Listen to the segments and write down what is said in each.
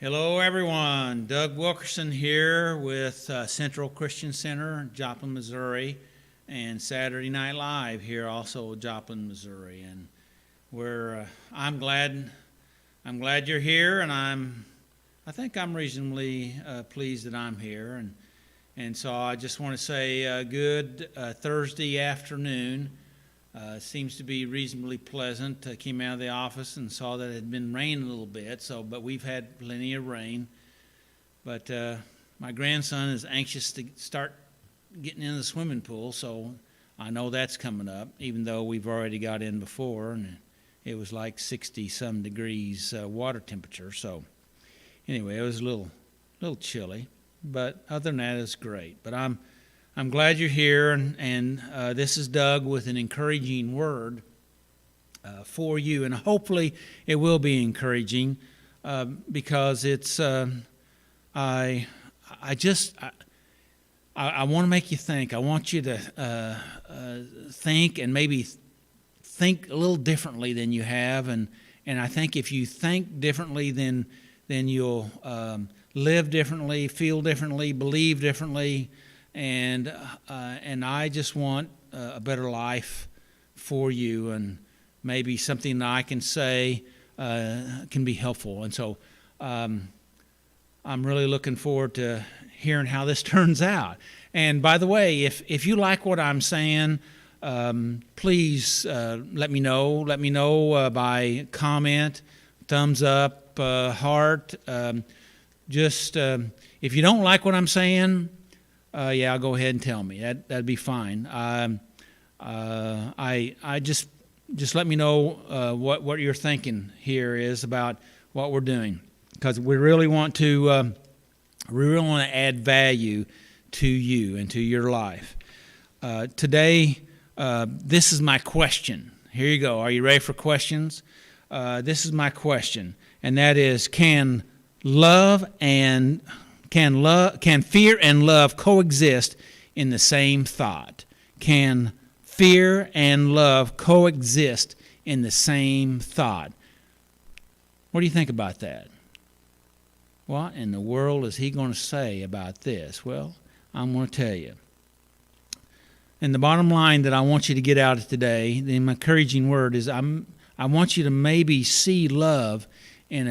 Hello, everyone. Doug Wilkerson here with Central Christian Center, Joplin, Missouri, and Saturday Night Live here, also Joplin, Missouri. And I'm glad you're here, and I think I'm reasonably pleased that I'm here. And so I just want to say good Thursday afternoon. Seems to be reasonably pleasant. I came out of the office and saw that it had been raining a little bit, but we've had plenty of rain. But my grandson is anxious to start getting in the swimming pool, so I know that's coming up, even though we've already got in before, and it was like 60-some degrees water temperature. So anyway, it was a little chilly, but other than that, it's great. But I'm glad you're here, and this is Doug with an encouraging word for you, and hopefully it will be encouraging because it's I want to make you think. I want you to think and maybe think a little differently than you have, and I think if you think differently, then you'll live differently, feel differently, believe differently. And I just want a better life for you, and maybe something that I can say can be helpful. And so I'm really looking forward to hearing how this turns out. And by the way, if you like what I'm saying, please let me know. Let me know by comment, thumbs up, heart. If you don't like what I'm saying, I'll go ahead and tell me. That'd be fine. I just let me know what your thinking here is about what we're doing, because we really want to add value to you and to your life. Today, this is my question. Here you go. Are you ready for questions? This is my question, and that is: Can fear and love coexist in the same thought? Can fear and love coexist in the same thought? What do you think about that? What in the world is he going to say about this? Well, I'm going to tell you. And the bottom line that I want you to get out of today, the encouraging word, is I want you to maybe see love in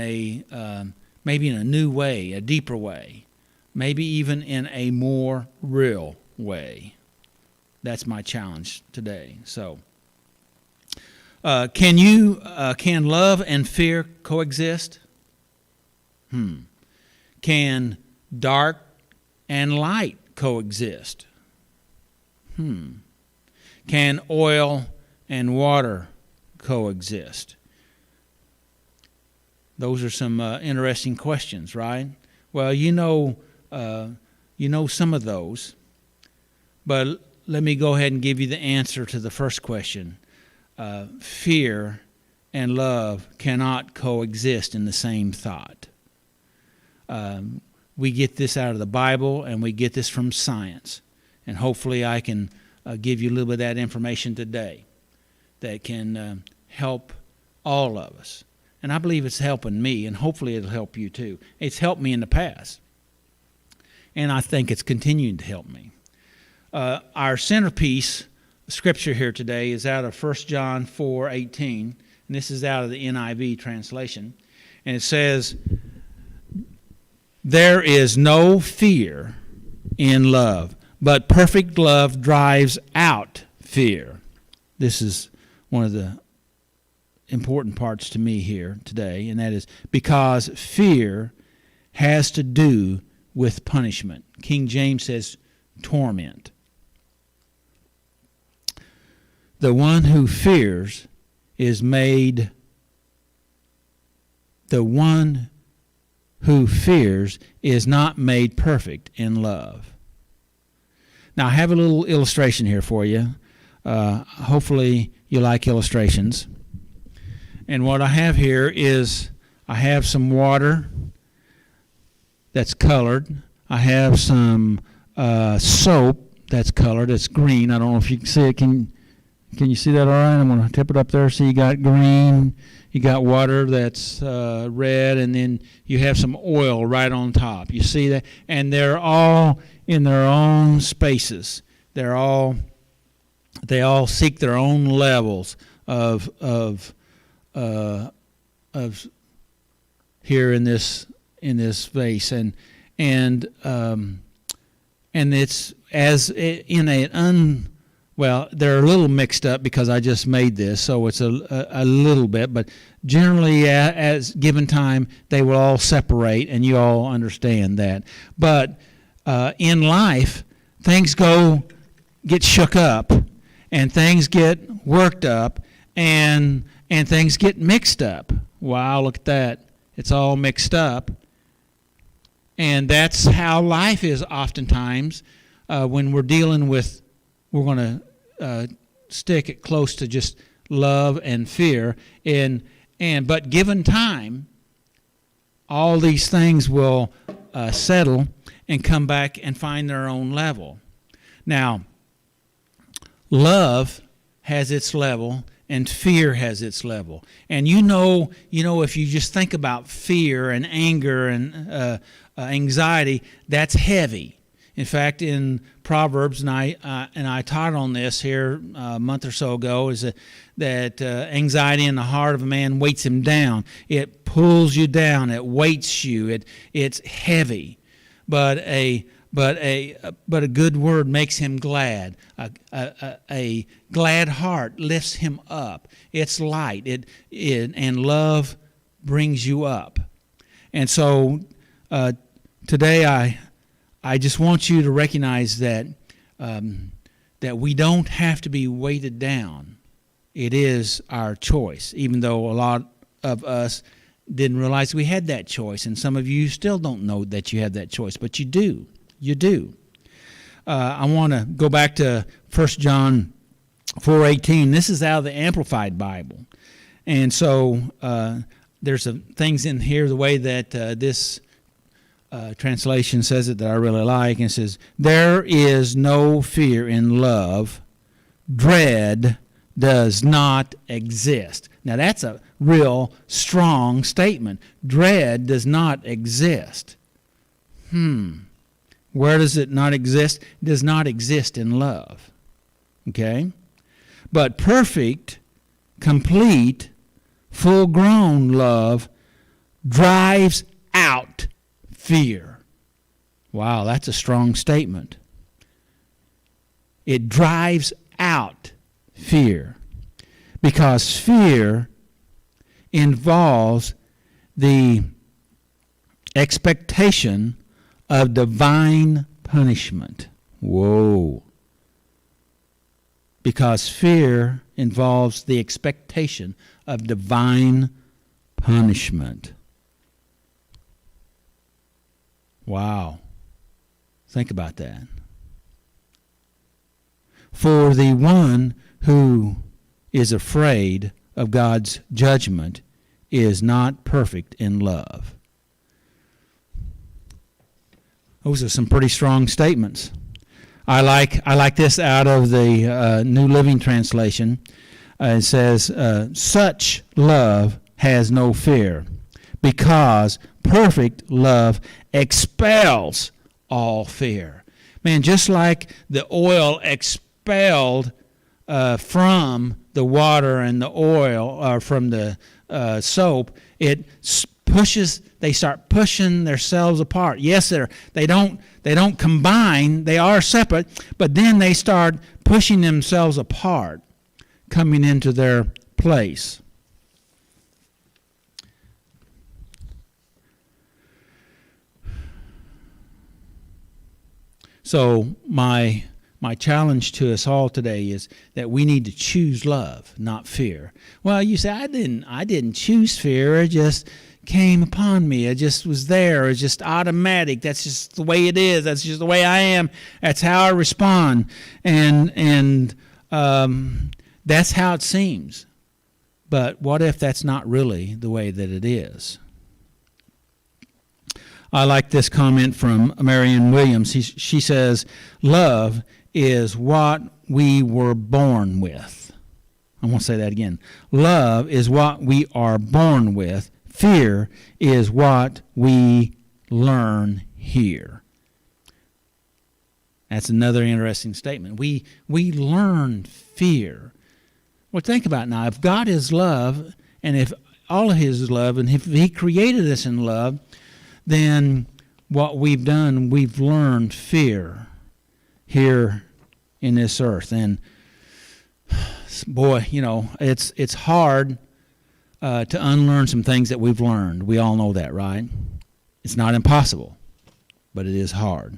maybe in a new way, a deeper way. Maybe even in a more real way. That's my challenge today. So, can love and fear coexist? Can dark and light coexist? Can oil and water coexist? Those are some interesting questions, right? Well, you know some of those, but let me go ahead and give you the answer to the first question. Fear and love cannot coexist in the same thought. We get this out of the Bible, and we get this from science, and hopefully I can give you a little bit of that information today that can help all of us. And I believe it's helping me, and hopefully it'll help you too. It's helped me in the past, and I think it's continuing to help me. Our centerpiece scripture here today is out of 1 John 4:18, and this is out of the NIV translation. And it says, "There is no fear in love, but perfect love drives out fear." This is one of the important parts to me here today, and that is because fear has to do with punishment. King James says torment. The one who fears is made not made perfect in love. Now I have a little illustration here for you. Hopefully you like illustrations. And what I have here is I have some water that's colored. I have some soap that's colored. It's green. I don't know if you can see it. Can you see that all right? I'm going to tip it up there so you got green you got water that's red, and then you have some oil right on top. You see that? And they're all in their own spaces. They all seek their own levels of here in this vase, and it's as in well, they're a little mixed up because I just made this, so it's a little bit, but generally as given time, they will all separate, and you all understand that. But in life, things get shook up, and things get worked up, and things get mixed up. Wow, look at that. It's all mixed up. And that's how life is oftentimes when we're dealing with, we're going to stick it close to just love and fear. But given time, all these things will settle and come back and find their own level. Now, love has its level, and fear has its level. And you know, if you just think about fear and anger and anxiety, that's heavy. In fact, in Proverbs, and I taught on this here a month or so ago, is that anxiety in the heart of a man weights him down. It pulls you down. It weights you. It's heavy. But a good word makes him glad. A glad heart lifts him up. It's light. And love brings you up. And so today I just want you to recognize that we don't have to be weighted down. It is our choice, even though a lot of us didn't realize we had that choice, and some of you still don't know that you have that choice, but you do. You do. I want to go back to 1 John 4:18. This is out of the Amplified Bible. And so there's some things in here, the way that this translation says it that I really like. And it says, "There is no fear in love. Dread does not exist." Now that's a real strong statement. Dread does not exist. Where does it not exist? It does not exist in love. Okay? But perfect, complete, full-grown love drives out fear. Wow, that's a strong statement. It drives out fear, because fear involves the expectation of divine punishment. Whoa. Because fear involves the expectation of divine punishment. Wow. Think about that. For the one who is afraid of God's judgment is not perfect in love. Those are some pretty strong statements. I like this out of the New Living Translation. It says, "Such love has no fear, because perfect love expels all fear." Man, just like the oil expelled from the water and the oil, from the soap, it pushes. They start pushing themselves apart. Yes, they don't combine. They are separate, but then they start pushing themselves apart, coming into their place. So my challenge to us all today is that we need to choose love, not fear. Well, you say, I didn't choose fear. It just came upon me. It just was there. It's just automatic. That's just the way it is. That's just the way I am. That's how I respond. And that's how it seems. But what if that's not really the way that it is? I like this comment from Marianne Williams. She says, "Love is what we were born with." I'm going to say that again. Love is what we are born with. Fear is what we learn here. That's another interesting statement. We learn fear. Well, think about it now. If God is love, and if all of His love, and if He created us in love, then what we've done, we've learned fear here in this earth. And boy, it's hard to unlearn some things that we've learned. We all know that, right? It's not impossible, but it is hard.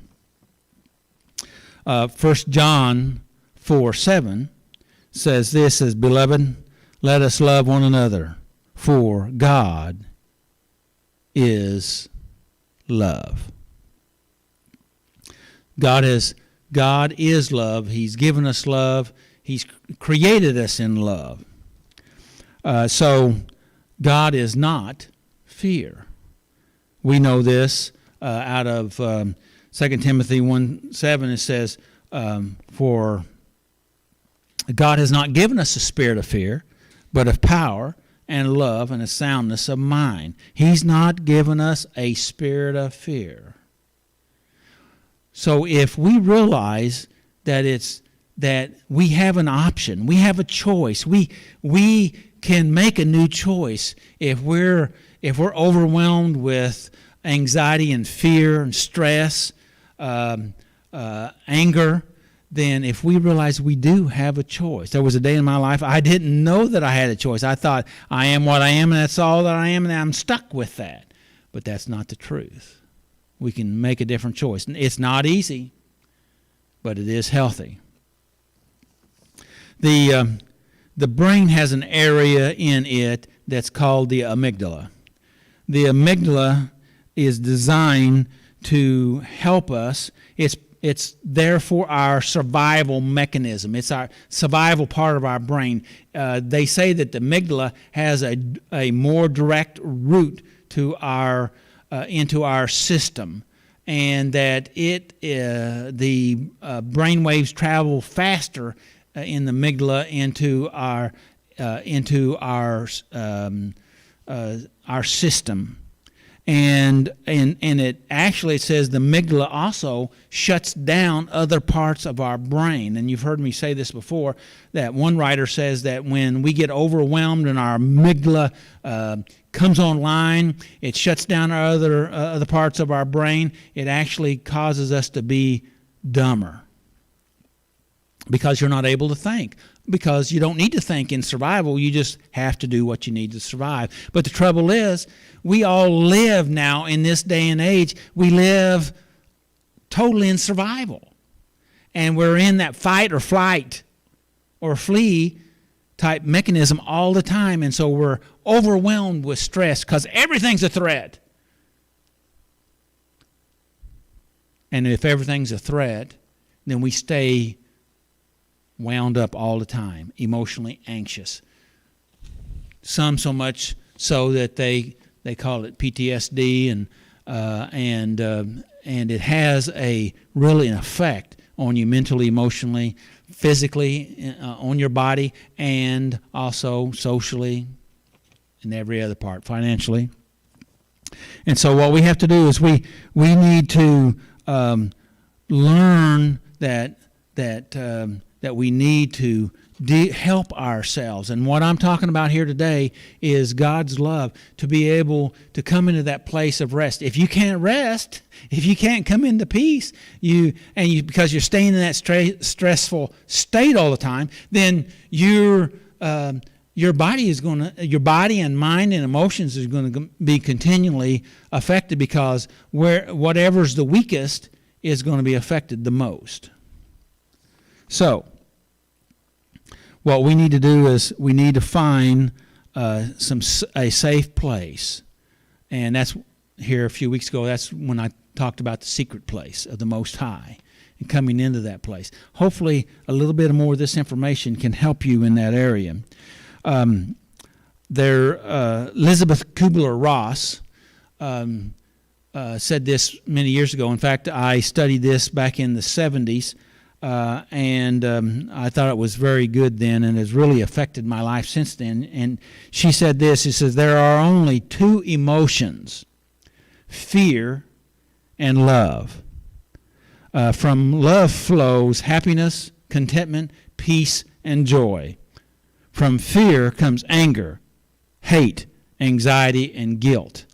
1 John 4:7 says this, as beloved, let us love one another, for God is love. God is love. He's given us love. He's created us in love. So God is not fear. We know this out of 2 Timothy 1:7. It says, for God has not given us a spirit of fear, but of power and love and a soundness of mind. He's not given us a spirit of fear. So if we realize that we have an option, we have a choice, we can make a new choice if we're overwhelmed with anxiety and fear and stress, anger, then if we realize we do have a choice. There was a day in my life I didn't know that I had a choice. I thought I am what I am and that's all that I am and I'm stuck with that. But that's not the truth. We can make a different choice. It's not easy, but it is healthy. The brain has an area in it that's called the amygdala. The amygdala is designed to help us. It's there for our survival mechanism. It's our survival part of our brain. They say that the amygdala has a more direct route to our into our system, and that the brain waves travel faster in the amygdala into our system. And it actually says the amygdala also shuts down other parts of our brain. And you've heard me say this before, that one writer says that when we get overwhelmed and our amygdala comes online, it shuts down our other parts of our brain. It actually causes us to be dumber because you're not able to think. Because you don't need to think in survival, you just have to do what you need to survive. But the trouble is, we all live now in this day and age, we live totally in survival. And we're in that fight or flight or flee type mechanism all the time. And so we're overwhelmed with stress because everything's a threat. And if everything's a threat, then we stay wound up all the time, emotionally anxious. Some so much so that they call it PTSD, and it has really an effect on you mentally, emotionally, physically, on your body, and also socially, and every other part, financially. And so what we have to do is we need to learn that we need to help ourselves. And what I'm talking about here today is God's love, to be able to come into that place of rest. If you can't rest, if you can't come into peace, because you're staying in that stressful state all the time, then your body and mind and emotions is going to be continually affected, because whatever's the weakest is going to be affected the most. So, what we need to do is we need to find a safe place. And that's here a few weeks ago, that's when I talked about the secret place of the Most High and coming into that place. Hopefully, a little bit more of this information can help you in that area. Elizabeth Kubler-Ross said this many years ago. In fact, I studied this back in the 70s. and I thought it was very good then, and has really affected my life since then. And she said this, she says, there are only two emotions, fear and love. From love flows happiness, contentment, peace, and joy. From fear comes anger, hate, anxiety, and guilt.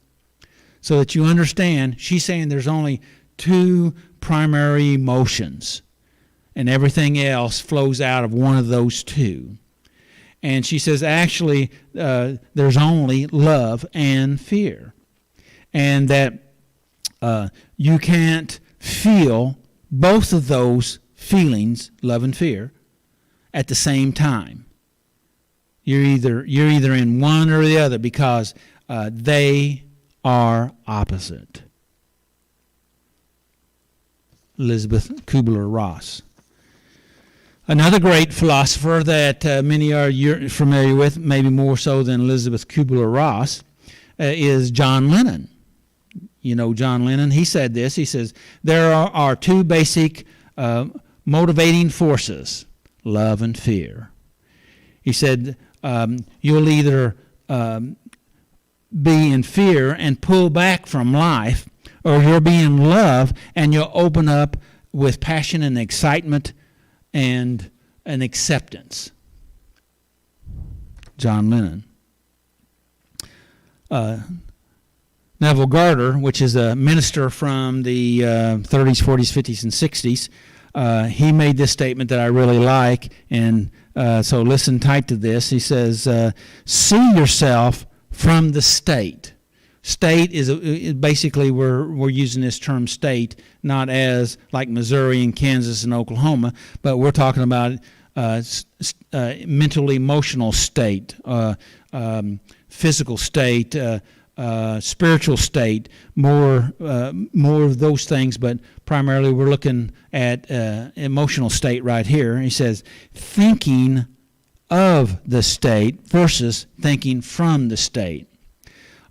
So that you understand, she's saying there's only two primary emotions, and everything else flows out of one of those two. And she says actually there's only love and fear, and that you can't feel both of those feelings, love and fear, at the same time. You're either in one or the other, because they are opposite. Elizabeth Kubler-Ross. Another great philosopher that many are familiar with, maybe more so than Elizabeth Kubler-Ross, is John Lennon. You know John Lennon. He said this. He says, there are two basic motivating forces, love and fear. He said, you'll either be in fear and pull back from life, or you'll be in love and you'll open up with passion and excitement and an acceptance. John Lennon. Neville Garter, which is a minister from the 30s, 40s, 50s, and 60s, he made this statement that I really like, and so listen tight to this. He says, see yourself from the state. State is basically, we're using this term state not as like Missouri and Kansas and Oklahoma, but we're talking about mental emotional state, physical state, spiritual state, more of those things, but primarily we're looking at emotional state right here. He says, thinking of the state versus thinking from the state.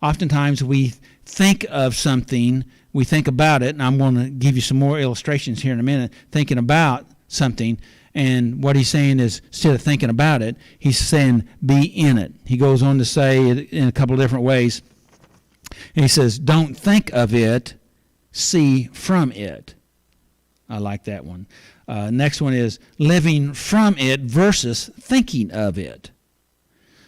Oftentimes we think of something, we think about it, and I'm going to give you some more illustrations here in a minute, thinking about something, and what he's saying is, instead of thinking about it, he's saying be in it. He goes on to say it in a couple of different ways. And he says, don't think of it, see from it. I like that one. Next one is living from it versus thinking of it.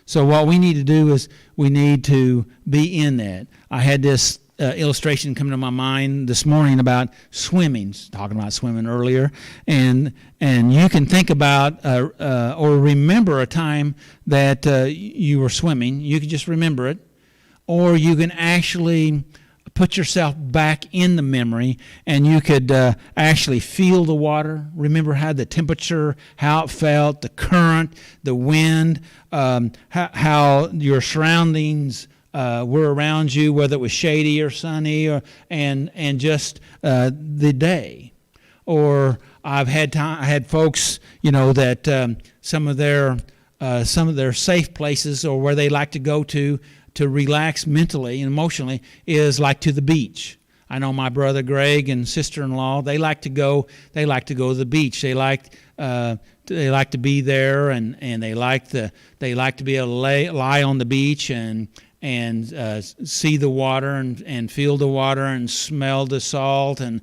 So what we need to do is we need to be in that. I had this illustration come to my mind this morning about swimming, talking about swimming earlier, and you can think about or remember a time that you were swimming. You can just remember it, or you can actually put yourself back in the memory, and you could actually feel the water, remember how the temperature, how it felt, the current, the wind, how your surroundings were around you, whether it was shady or sunny, and just the day. Or I had folks, that some of their safe places, or where they like to go to relax mentally and emotionally, is like to the beach. I know my brother Greg and sister-in-law, they like to go to the beach. They like to be there, and they like to be able to lie on the beach and see the water and feel the water and smell the salt and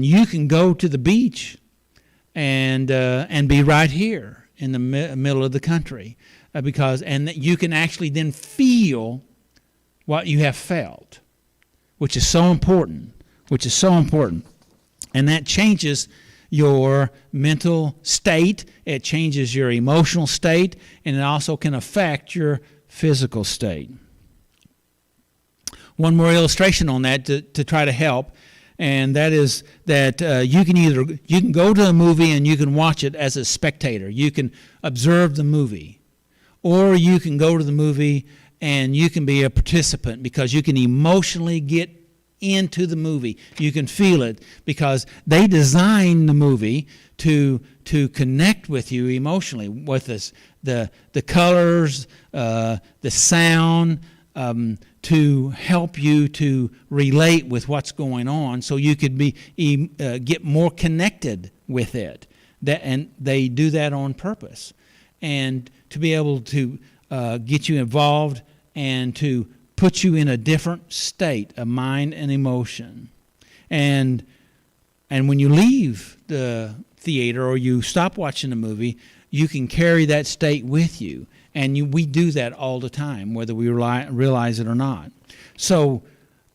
you can go to the beach and be right here in the middle of the country. Because you can actually then feel what you have felt, which is so important, and that changes your mental state, it changes your emotional state, and it also can affect your physical state. One more illustration on that to try to help, and that is that you can go to a movie and you can watch it as a spectator. You can observe the movie. Or you can go to the movie and you can be a participant, because you can emotionally get into the movie. You can feel it, because they designed the movie to connect with you emotionally, with the colors, the sound, to help you to relate with what's going on, so you could get more connected with it. And they do that on purpose, and to be able to get you involved and to put you in a different state of mind and emotion. And when you leave the theater or you stop watching the movie, you can carry that state with you. And we do that all the time, whether we realize it or not. So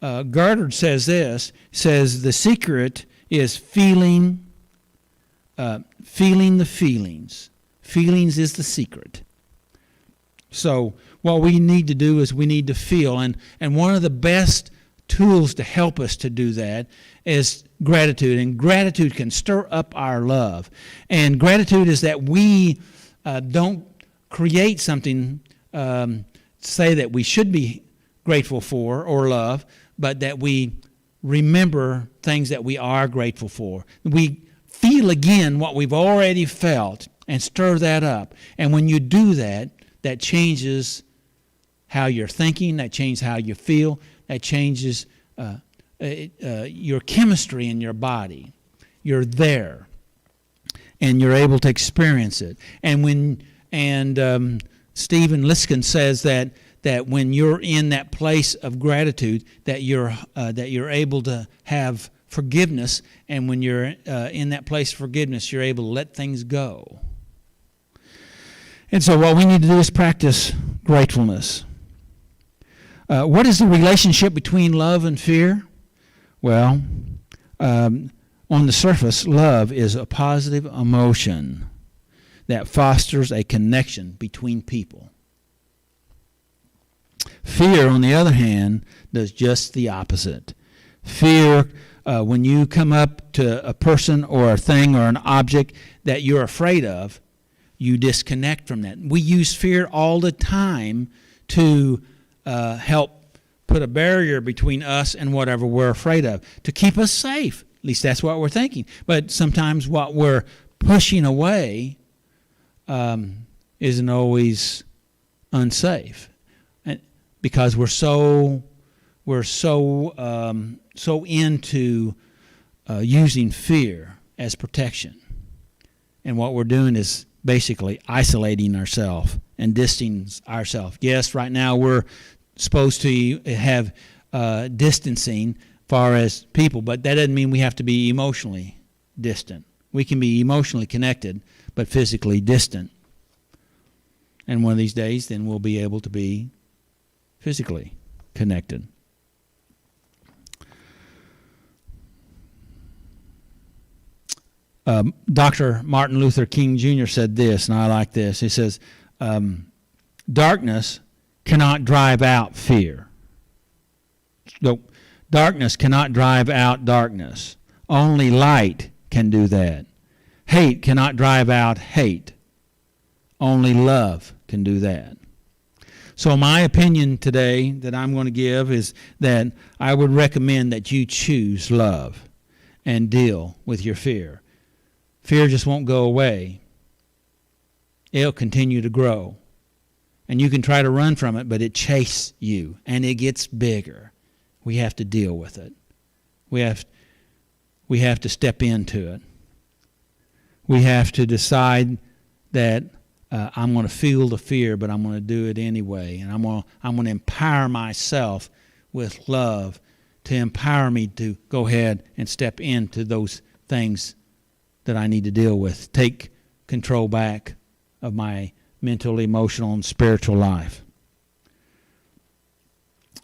Goddard says the secret is feeling the feelings. Feelings is the secret. So what we need to do is we need to feel. And one of the best tools to help us to do that is gratitude. And gratitude can stir up our love. And gratitude is that we don't create something, say that we should be grateful for or love, but that we remember things that we are grateful for. We feel again what we've already felt and stir that up. And when you do that, that changes how you're thinking, that changes how you feel, that changes your chemistry in your body. You're there, and you're able to experience it. And Stephen Liskin says that when you're in that place of gratitude, that you're able to have forgiveness, and when you're in that place of forgiveness, you're able to let things go. And so what we need to do is practice gratefulness. What is the relationship between love and fear? Well, on the surface, love is a positive emotion that fosters a connection between people. Fear, on the other hand, does just the opposite. Fear, when you come up to a person or a thing or an object that you're afraid of, you disconnect from that. We use fear all the time to help put a barrier between us and whatever we're afraid of, to keep us safe. At least that's what we're thinking. But sometimes what we're pushing away isn't always unsafe, because we're so into using fear as protection, and what we're doing is basically isolating ourselves and distancing ourselves. Yes, right now we're supposed to have distancing far as people, but that doesn't mean we have to be emotionally distant. We can be emotionally connected, but physically distant. And one of these days, then we'll be able to be physically connected. Dr. Martin Luther King Jr. said this, and I like this. He says, darkness cannot drive out fear. No, darkness cannot drive out darkness. Only light can do that. Hate cannot drive out hate. Only love can do that. So my opinion today that I'm going to give is that I would recommend that you choose love and deal with your fear. Fear just won't go away. It'll continue to grow. And you can try to run from it, but it chases you, and it gets bigger. We have to deal with it. We have to step into it. We have to decide that I'm going to feel the fear, but I'm going to do it anyway. And I'm going to empower myself with love to empower me to go ahead and step into those things that I need to deal with. Take control back of my mental, emotional, and spiritual life.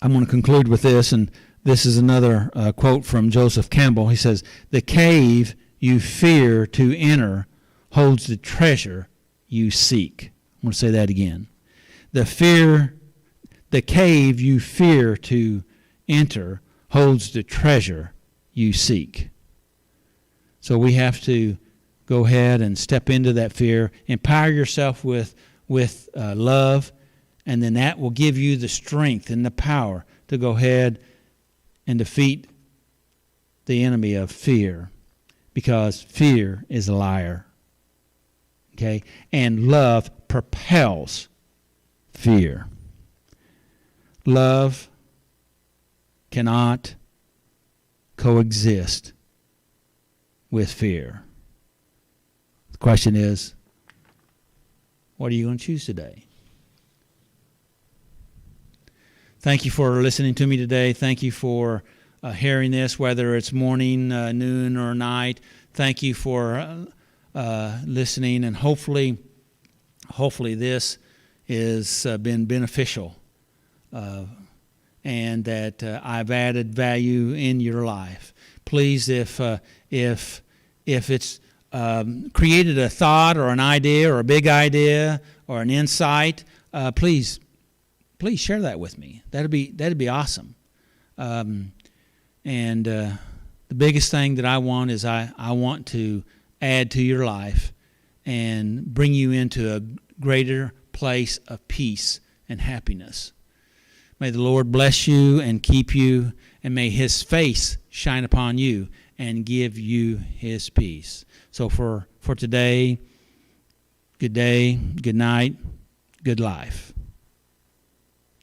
I'm going to conclude with this, and this is another quote from Joseph Campbell. He says, "The cave you fear to enter holds the treasure you seek." I'm going to say that again. The cave you fear to enter holds the treasure you seek. So we have to go ahead and step into that fear, empower yourself with love, and then that will give you the strength and the power to go ahead and defeat the enemy of fear, because fear is a liar. Okay? And love propels fear. Love cannot coexist with fear. The question is, what are you going to choose today? Thank you for listening to me today. Thank you for hearing this, whether it's morning, noon, or night. Thank you for listening, and hopefully this has been beneficial, and that I've added value in your life. Please, if it's created a thought or an idea or a big idea or an insight, please share that with me. That'd be awesome. And the biggest thing that I want is I want to add to your life and bring you into a greater place of peace and happiness. May the Lord bless you and keep you, and may His face shine upon you and give you His peace. So for today, good day, good night, good life.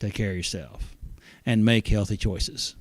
Take care of yourself and make healthy choices.